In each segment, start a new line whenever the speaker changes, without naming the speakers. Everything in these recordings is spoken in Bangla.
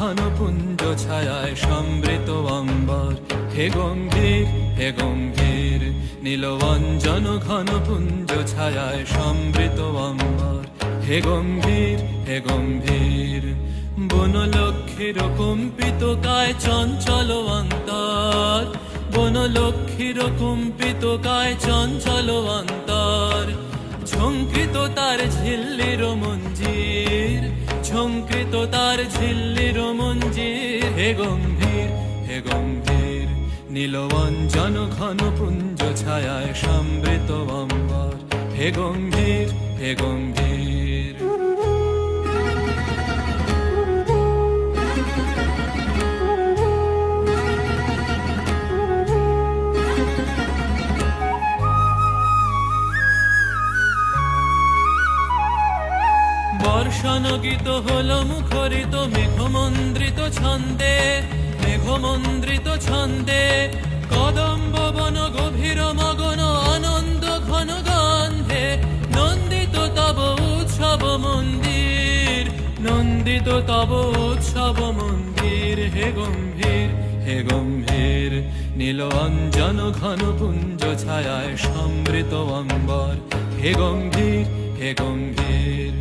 ঘন পুঞ্জ ছায়ায় সমৃত অম্বর, হে গম্ভীর হে গম্ভীর। নীলবঞ্জন ঘন পুঞ্জ ছায়ায় সমৃত অম্বর, হে গম্ভীর হে গম্ভীর। বনলক্ষ্মীর কম্পিত কায় চঞ্চল অন্তর, বনলক্ষ্মীর কম্পিত কায় চঞ্চল অন্তর। ঝঙ্কৃত তার ঝিল্লির মঞ্জির, ঝঙ্কৃত তার ঝিল্লির মঞ্জির, হে গম্ভীর হে গম্ভীর। নীলবঞ্জন ঘন পুঞ্জ ছায়ায় সমৃত অম্বর, হে গম্ভীর হে গম্ভীর। বর্ষণগীত হলো মুখরিত মেঘমন্দ্রিত ছন্দে, মেঘমন্দ্রিত ছন্দে। কদম্ব বন গভীর মগন আনন্দ ঘন গন্ধে, নন্দিত তব উৎসব মন্দির, নন্দিত তব উৎসব মন্দির, হে গম্ভীর হে গম্ভীর। নীলবঞ্জন ঘন পুঞ্জ ছায়ায় সমৃত অম্বর, হে গম্ভীর হে গম্ভীর।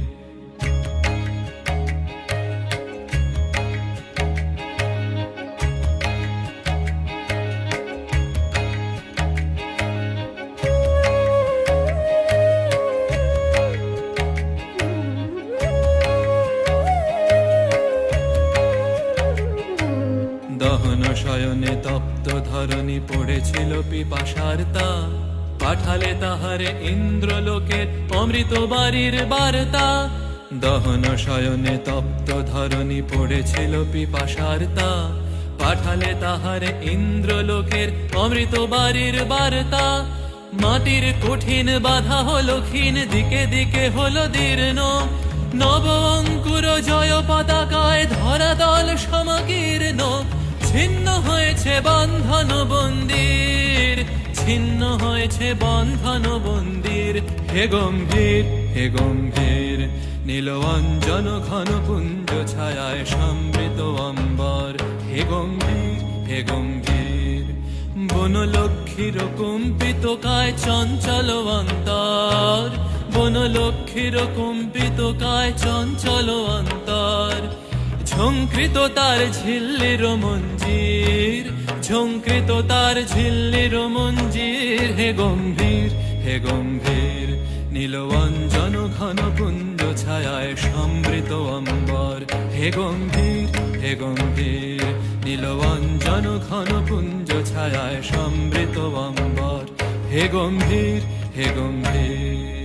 দহন শয়নে তপ্ত ধরণী পড়েছিল পিপাসার তা, পাঠালে তাহারে ইন্দ্রলোকের অমৃত বাড়ির বার্তা। দহন শয়নে তপ্ত ধরণী পড়েছিল পিপাসার তা, পাঠালে তাহারে ইন্দ্রলোকের অমৃত বাড়ির বার্তা। মাটির কঠিন বাধা হলো ক্ষীণ, দিকে দিকে হলো দীর্ণ, নব অঙ্কুর জয় পতাকায় ধরাতল সমাকীর্ণ। ছিন্ন হয়েছে বন্ধন বন্দির, ছিন্ন হয়েছে বন্ধন বন্দির, হে গম্ভীর হে গম্ভীর। নীলবঞ্জন ঘন পুঞ্জ ছায়ায় সমৃত অম্বর, হে গম্ভীর হে গম্ভীর। বনলক্ষ্মীর কম্পিত কায় চঞ্চল অন্তর, বনলক্ষ্মীর কম্পিত কায় চঞ্চল অন্তর। ঝঙ্কৃত তার ঝিল্লির মঞ্জির, ঝঙ্কৃত তার ঝিল্লির মঞ্জির, হে গম্ভীর হে গম্ভীর। নীলবঞ্জন ঘন পুঞ্জ ছায়ায় সমৃত অম্বর, হে গম্ভীর হে গম্ভীর। নীলবঞ্জন ঘন পুঞ্জ ছায়ায় সমৃত অম্বর, হে গম্ভীর হে গম্ভীর।